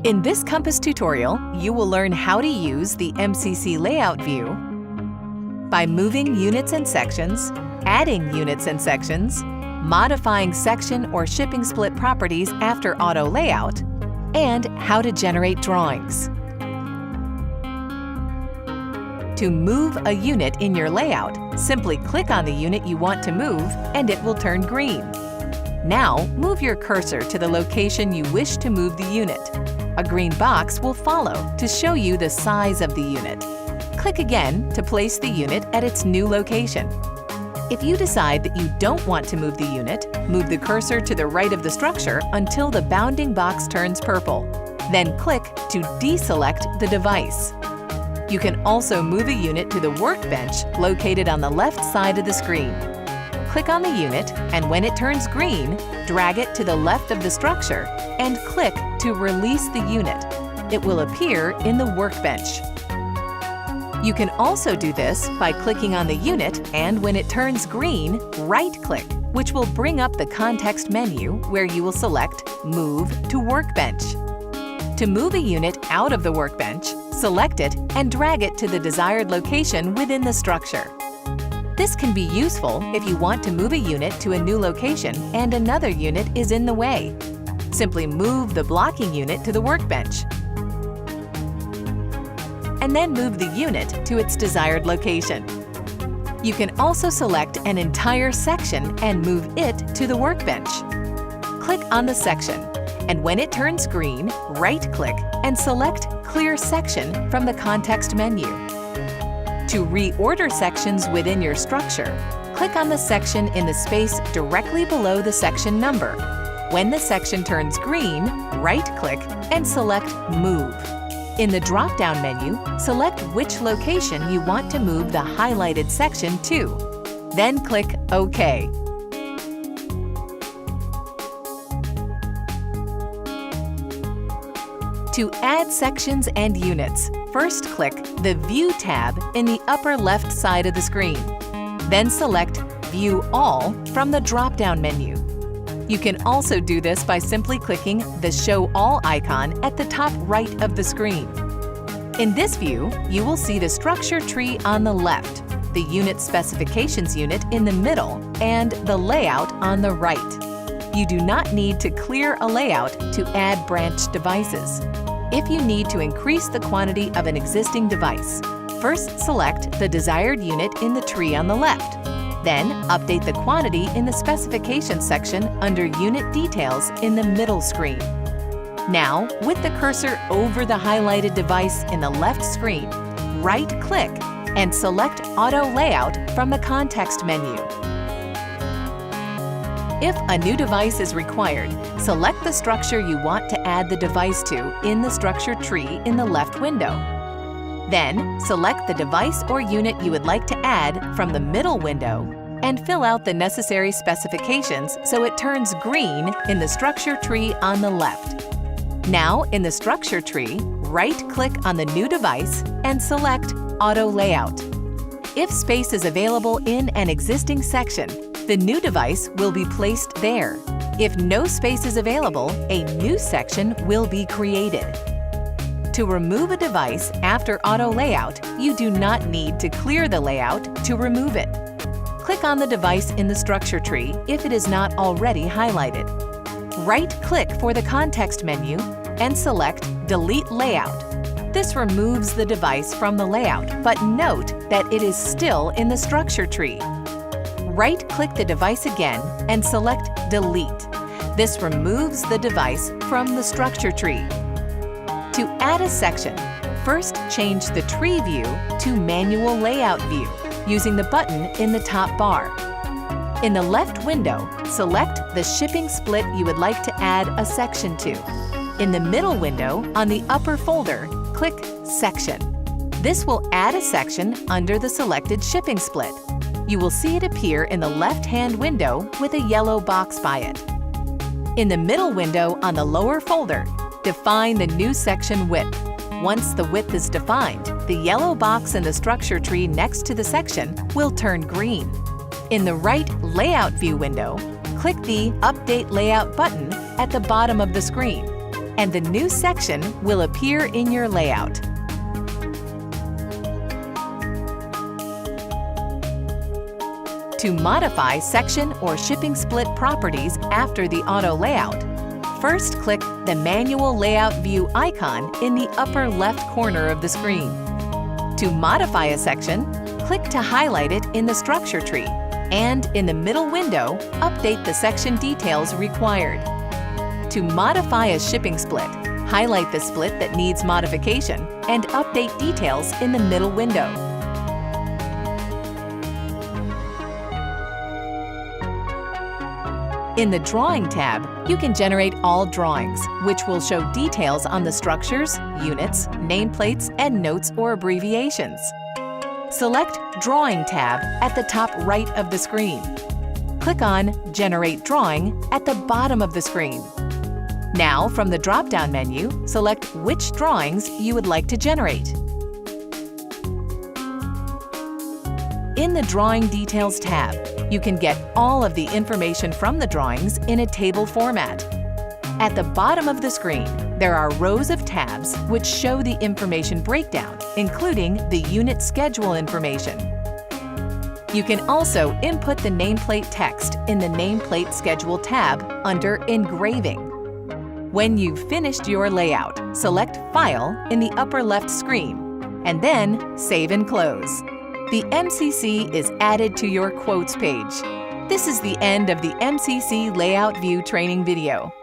In this COMPAS tutorial, you will learn how to use the MCC layout view by moving units and sections, adding units and sections, modifying section or shipping split properties after auto layout, and how to generate drawings. To move a unit in your layout, simply click on the unit you want to move and it will turn green. Now, move your cursor to the location you wish to move the unit. A green box will follow to show you the size of the unit. Click again to place the unit at its new location. If you decide that you don't want to move the unit, move the cursor to the right of the structure until the bounding box turns purple. Then click to deselect the device. You can also move a unit to the workbench located on the left side of the screen. Click on the unit, and when it turns green, drag it to the left of the structure and click to release the unit. It will appear in the workbench. You can also do this by clicking on the unit and when it turns green, right-click, which will bring up the context menu where you will select Move to Workbench. To move a unit out of the workbench, select it and drag it to the desired location within the structure. This can be useful if you want to move a unit to a new location and another unit is in the way. Simply move the blocking unit to the workbench, and then move the unit to its desired location. You can also select an entire section and move it to the workbench. Click on the section, and when it turns green, right-click and select Clear Section from the context menu. To reorder sections within your structure, click on the section in the space directly below the section number. When the section turns green, right-click and select Move. In the drop-down menu, select which location you want to move the highlighted section to. Then click OK. To add sections and units, first click the View tab in the upper left side of the screen. Then select View All from the drop-down menu. You can also do this by simply clicking the Show All icon at the top right of the screen. In this view, you will see the structure tree on the left, the unit specifications unit in the middle, and the layout on the right. You do not need to clear a layout to add branch devices. If you need to increase the quantity of an existing device, first select the desired unit in the tree on the left. Then update the quantity in the specifications section under Unit Details in the middle screen. Now, with the cursor over the highlighted device in the left screen, right-click and select Auto Layout from the context menu. If a new device is required, select the structure you want to add the device to in the structure tree in the left window. Then, select the device or unit you would like to add from the middle window and fill out the necessary specifications so it turns green in the structure tree on the left. Now, in the structure tree, right-click on the new device and select Auto Layout. If space is available in an existing section, the new device will be placed there. If no space is available, a new section will be created. To remove a device after auto layout, you do not need to clear the layout to remove it. Click on the device in the structure tree if it is not already highlighted. Right-click for the context menu and select Delete Layout. This removes the device from the layout, but note that it is still in the structure tree. Right-click the device again and select Delete. This removes the device from the structure tree. To add a section, first change the tree view to Manual Layout View using the button in the top bar. In the left window, select the shipping split you would like to add a section to. In the middle window, on the upper folder, click Section. This will add a section under the selected shipping split. You will see it appear in the left-hand window with a yellow box by it. In the middle window on the lower folder, define the new section width. Once the width is defined, the yellow box in the structure tree next to the section will turn green. In the right Layout View window, click the Update Layout button at the bottom of the screen. and the new section will appear in your layout. To modify section or shipping split properties after the auto layout, first click the Manual Layout View icon in the upper left corner of the screen. To modify a section, click to highlight it in the structure tree, and in the middle window, update the section details required. To modify a shipping split, highlight the split that needs modification and update details in the middle window. In the Drawing tab, you can generate all drawings, which will show details on the structures, units, nameplates, and notes or abbreviations. Select Drawing tab at the top right of the screen. Click on Generate Drawing at the bottom of the screen. Now, from the drop-down menu, select which drawings you would like to generate. In the Drawing Details tab, you can get all of the information from the drawings in a table format. At the bottom of the screen, there are rows of tabs which show the information breakdown, including the unit schedule information. You can also input the nameplate text in the Nameplate Schedule tab under Engraving. When you've finished your layout, select File in the upper left screen, and then Save and Close. The MCC is added to your quotes page. This is the end of the MCC Layout View training video.